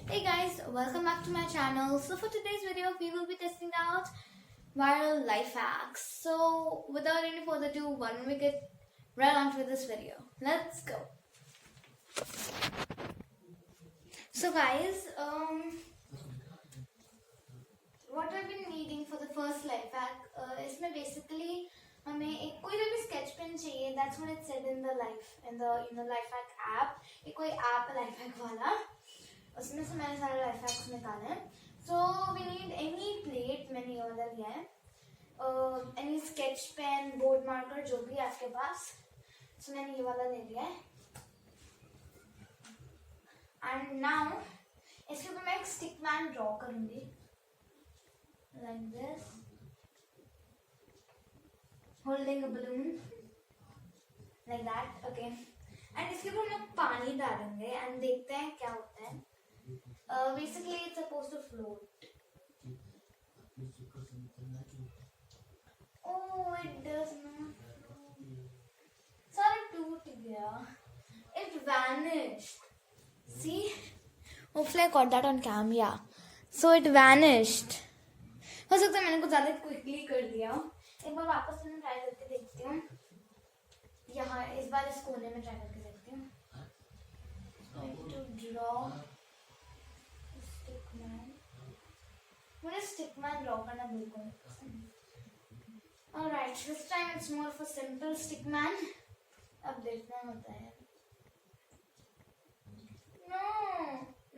Hey guys, welcome back to my channel. So for today's video, we will be testing out viral life hacks. So without any further ado, why don't we get right on with this video? Let's go. So guys, what I've been needing for the first life hack इसमें basically हमें एक कोई भी sketch pen चाहिए. That's what it said in the life hack app. एक कोई app life hack वाला. उसमें से मैंने सारे लाइफ हैक्स निकाले हैं. So we need any plate. मैंने ये वाला लिया है. Any sketch pen, board marker, जो भी है आपके पास. सो मैंने ये वाला ले लिया है. एंड नाउ इसके ऊपर मैं एक स्टिक मैन ड्रॉ करूंगी like this, holding a balloon like that. Okay, and इसके ऊपर हम लोग पानी डालेंगे एंड देखते हैं क्या होता है. Basically it's supposed to float. Oh, it does not float. Sorry, टूट गया. It vanished. See? Hopefully I caught that on cam. Yeah. So it vanished. हो सकता है मैंने कुछ ज़्यादा क्विकली कर दिया. एक बार वापस से मैं ट्राई करके देखती हूँ. यहाँ इस बार इस कोने में ट्राई करके देखती हूँ. To draw. मुझे स्टिकमैन ड्रॉ करना बिल्कुल पसंद. Alright, this time it's more of a simple Stickman. अब देखना होता है. नो,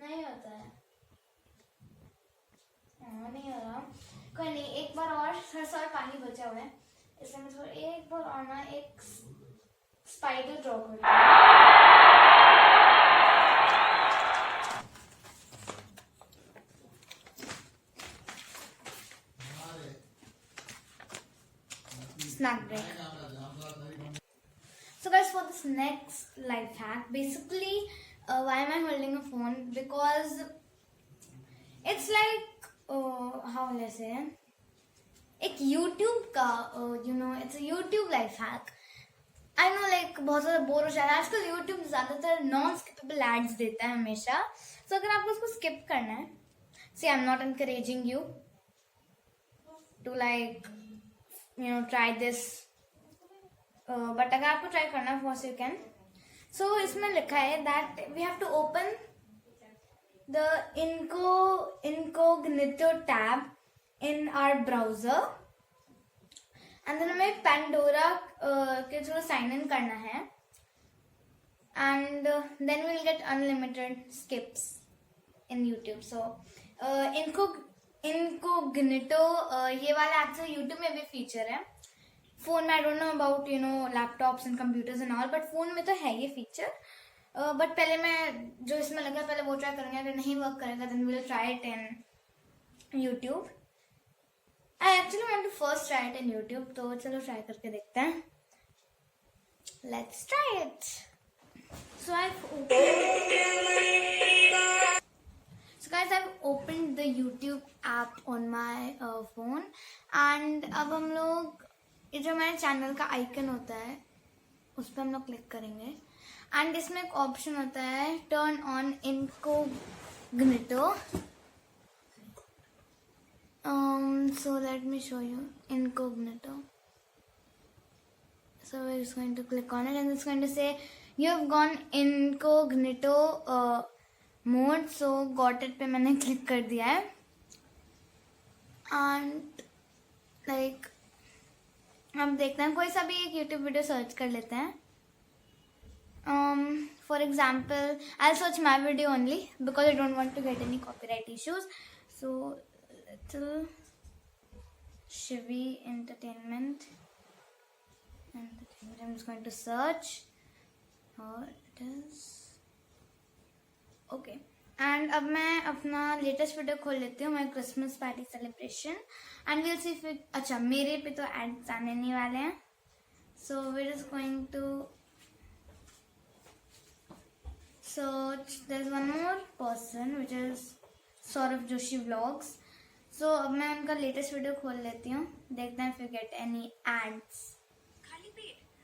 नहीं होता है. नहीं हो रहा. कोई नहीं, एक बार और. थोड़ा सा पानी बचा हुआ है इसलिए मैं थोड़ा एक बार और ना एक स्पाइडर ड्रॉ करूँगी. Snack break. So guys, for this next life hack, basically why am I holding a phone? Because it's like how will I say, एक YouTube का it's a YouTube life hack. I know like बहुत ज़्यादा bore हो जा रहा है आजकल. YouTube ज़्यादातर नॉन स्किपेबल एड्स देता है हमेशा. So अगर आपको उसको स्किप करना है, see I'm not encouraging you to like try this, but अगर आपको ट्राई करना है you can. So इसमें लिखा है that we have to open the incognito tab in our browser and then हमें Pandora के थ्रू साइन इन करना है and then we'll get unlimited skips in YouTube. So incognito ये वाला एक्चुअली यूट्यूब में भी फीचर है. फोन में I don't know about laptops and computers and all, but phone में तो है ये फीचर. बट पहले मैं जो इसमें लगा पहले वो ट्राई करूँगी. अगर नहीं वर्क करेगा then we will try it in YouTube. I actually want to first try it in YouTube, तो चलो ट्राई करके देखते हैं. Let's try it. So guys, I've opened the YouTube app on my phone and अब हम लोग ये जो हमारे चैनल का आइकन होता है उस पर हम लोग क्लिक करेंगे एंड इसमें एक ऑप्शन होता है turn on incognito. So let me show you incognito. So we're just going to click on it and it's going to say you have gone incognito mode. So got it पे मैंने click कर दिया है and like हम देखते हैं कोई सा भी एक यूट्यूब वीडियो सर्च कर लेते हैं. For example I search my video only because I don't want to get any copyright issues. So little Shivi entertainment and I'm just going to search. It is okay and अब मैं अपना latest video खोल लेती हूँ, my Christmas party celebration and will see फिर. अच्छा, मेरे पे तो एड्स आने नहीं वाले हैं. So we is going to search. There is one more person which is Saurabh Joshi vlogs. सो अब मैं उनका लेटेस्ट वीडियो खोल लेती हूँ. देखते हैं if you get any ads.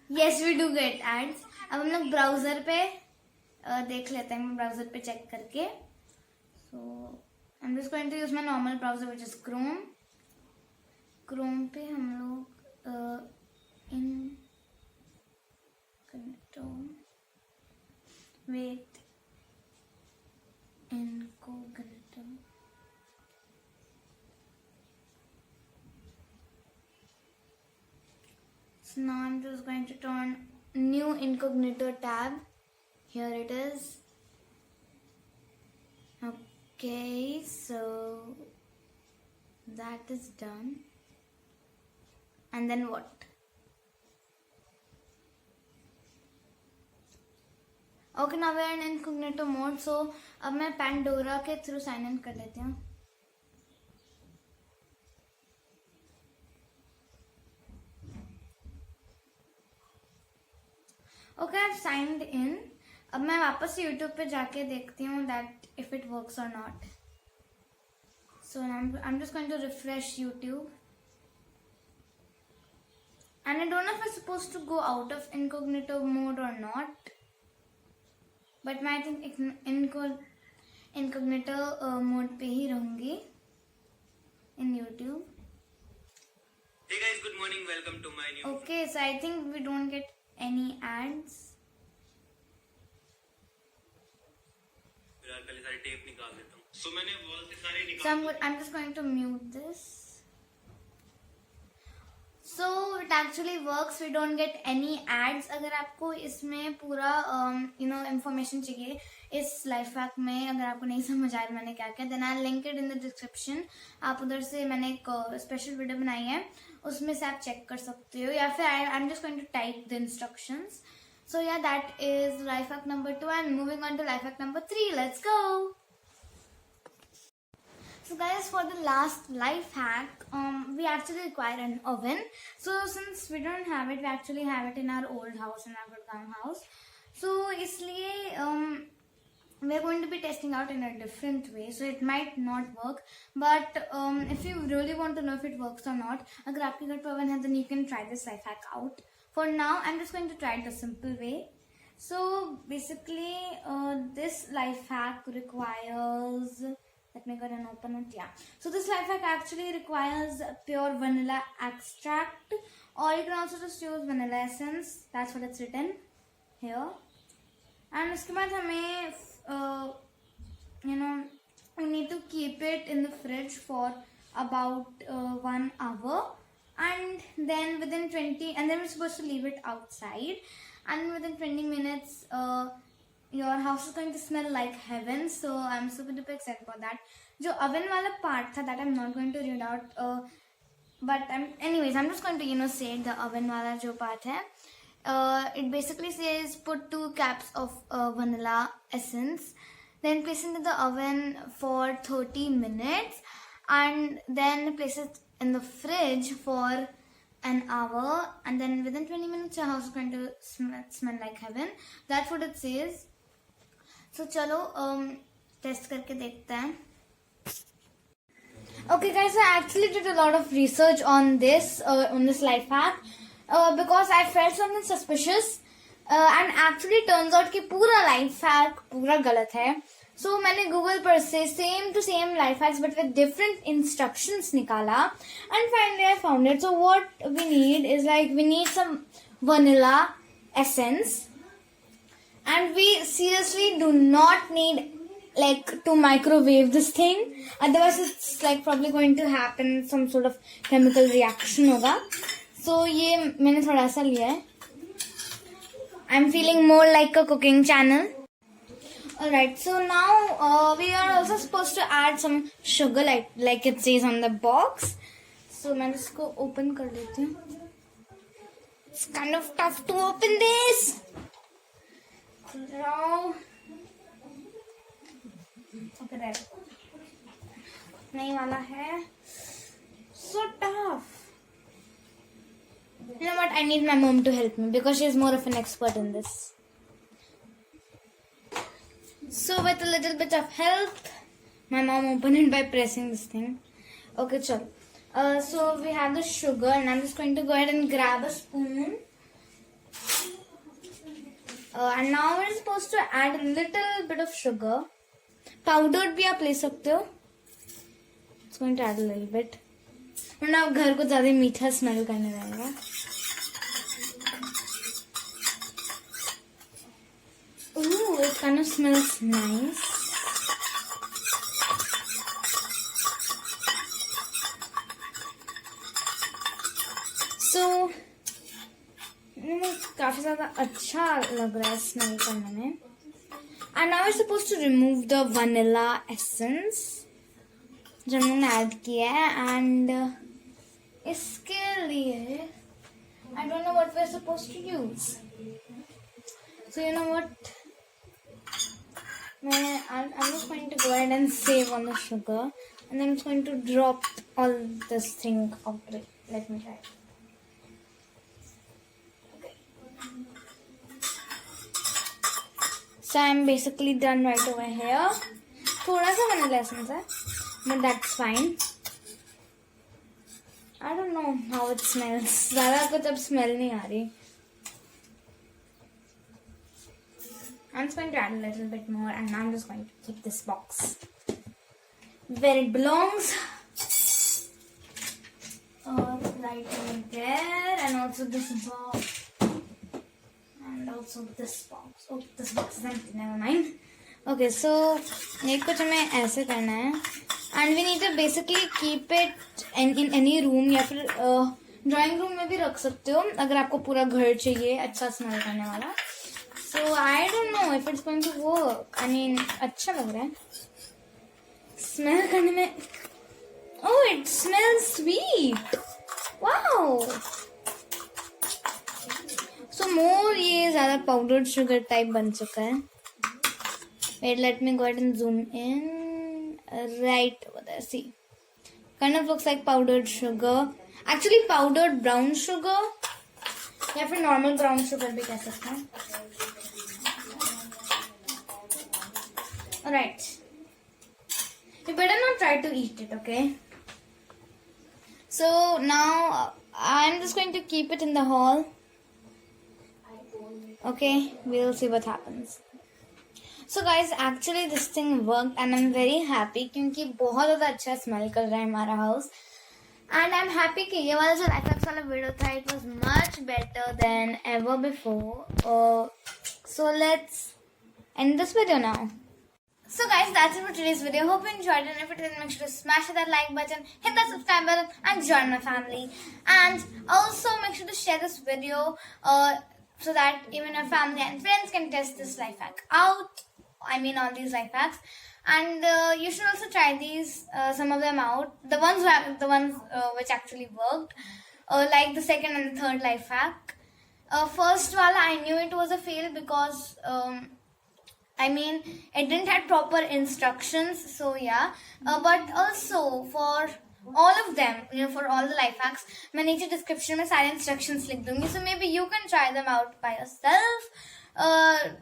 Yes we do get ads. अब हम लोग ब्राउजर पे देख लेते हैं, ब्राउजर पे चेक करके. So I'm just going to use my normal browser, which is Chrome. Chrome पे हम लोग incognito. So now I'm just going to turn new incognito tab. Here it is. Okay, so that is done. And then what? Okay, now we are in incognito mode. So अब मैं Pandora के through sign in कर लेती हूँ. Okay, I've signed in. अब मैं वापस से YouTube पे जाके देखती हूँ that if it works or not. So I'm just going to refresh YouTube. And I don't know if I'm supposed to go out of incognito mode or not. But मैं I think incognito mode पे ही रहूँगी in YouTube. Hey guys, good morning. Welcome to my new. Okay, so I think we don't get any ads. यार पहले सारे tape निकाल देता हूँ. So मैंने वॉल से सारे निकाल. So I'm just going to mute this. So it actually works. We don't get any ads. अगर आपको इसमें पूरा information चाहिए इस life hack में, अगर आपको नहीं समझ आया मैंने क्या किया, then I'll link it in the description. आप उधर से मैंने एक special video बनाई है, उसमें से आप check कर सकते हो, या फिर I'm just going to type the instructions. So yeah, that is life hack number 2, and moving on to life hack number 3. Let's go. So guys, for the last life hack, we actually require an oven. So since we don't have it, we actually have it in our old house, in our Gurgaon house. So इसलिए we're going to be testing out in a different way. So it might not work, but if you really want to know if it works or not, अगर आपके घर पे oven है, then you can try this life hack out. For now, I'm just going to try it a simple way. So basically, this life hack requires. Let me go and open it. Yeah. So this life hack actually requires pure vanilla extract, or you can also just use vanilla essence. That's what it's written here. And उसके बाद हमें we need to keep it in the fridge for about 1 hour, and then within 20, and then we're supposed to leave it outside, and within 20 minutes your house is going to smell like heaven. So I'm super duper excited about that. जो oven वाला part था, that I'm not going to read out, but I'm just going to say the oven वाला जो part है. It basically says put 2 cups of vanilla essence, then place it in the oven for 30 minutes, and then place it in the fridge for an hour, and then within 20 minutes your house is going to smell like heaven. That's what it says. So चलो test करके देखते हैं. Okay guys, I actually did a lot of research on this life hack because I felt something suspicious, and actually turns out कि पूरा life hack पूरा गलत है. So मैंने Google पर से same to same life hacks but with different instructions निकाला, and finally I found it. So what we need is we need some vanilla essence, and we seriously do not need to microwave this thing, otherwise it's probably going to happen some sort of chemical reaction होगा. So ये मैंने थोड़ा सा लिया है. I'm feeling more like a cooking channel. Alright, so now we are also supposed to add some sugar like it says on the box. So मैं इसको open कर लेती हूँ. It's kind of tough to open this. Now, okay, there. नहीं वाला है. So tough. You know what? I need my mom to help me because she's more of an expert in this. So with a little bit of help, my mom opened it by pressing this thing. Okay, chalo. So we have the sugar, and I'm just going to go ahead and grab a spoon. And now we're supposed to add a little bit of sugar. Powdered भी आप ले सकते हो. It's going to add a little bit. वरना आप घर को ज्यादा मीठा स्मेल करने रहेगा. Ooh, it kind of smells nice. So, काफी ज्यादा अच्छा लग रहा है स्मेल करने में. And now we're supposed to remove the vanilla essence जो हमने ऐड किया है. And इसके लिए I don't know what we're supposed to use. So you know what? I'm just going to go ahead and save on the sugar, and then I'm just going to drop all this thing out. Let me try. Okay. So I'm basically done right over here. थोड़ा सा vanilla essence है, but that's fine. I don't know how it smells. ज़्यादा कुछ अब smell नहीं आ रही. I'm just going to add a little bit more, and I'm just going to keep this box where it belongs. Right over there, and also this box, and also this box. Oh, this box is empty. Never mind. Okay, so ये कुछ हमें ऐसे करना है, and we need to basically keep it in any room या फिर drawing room में भी रख सकते हो अगर आपको पूरा घर चाहिए अच्छा स्मेल करने वाला. So I don't know if it's going to work. I mean, अच्छा लग रहा है. Smell करने में. Oh, it smells sweet. Wow. So more ये ज़्यादा powdered sugar type बन चुका है. Wait, let me go ahead and zoom in. Right over there. See, kind of looks like powdered sugar. Actually, powdered brown sugar. या फिर normal brown sugar भी कह सकते हैं. Alright. You better not try to eat it, okay? So now I'm just going to keep it in the hall. Okay, we'll see what happens. So guys, actually this thing worked and I'm very happy क्योंकि बहुत ज़्यादा अच्छा smell कर रहा है हमारा house. And I'm happy कि ये वाला जो Lifehacks वाला वीडियो था, it was much better than ever before. So let's end this video now. So guys, that's it for today's video. Hope you enjoyed it, and if it did, make sure to smash that like button, hit that subscribe button, and join my family. And also make sure to share this video so that even your family and friends can test this life hack out. I mean, all these life hacks. And you should also try these, some of them out. The ones which actually worked, like the second and the third life hack. First wala, I knew it was a fail because I mean, it didn't have proper instructions, so yeah. But also for all of them, for all the life hacks, मैं नीचे description में सारे instructions लिख दूँगी. So maybe you can try them out by yourself.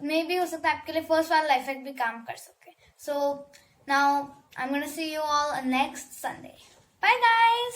Maybe हो सकता है आपके लिए first वाला life hack भी काम कर सके. So now I'm gonna see you all next Sunday. Bye guys.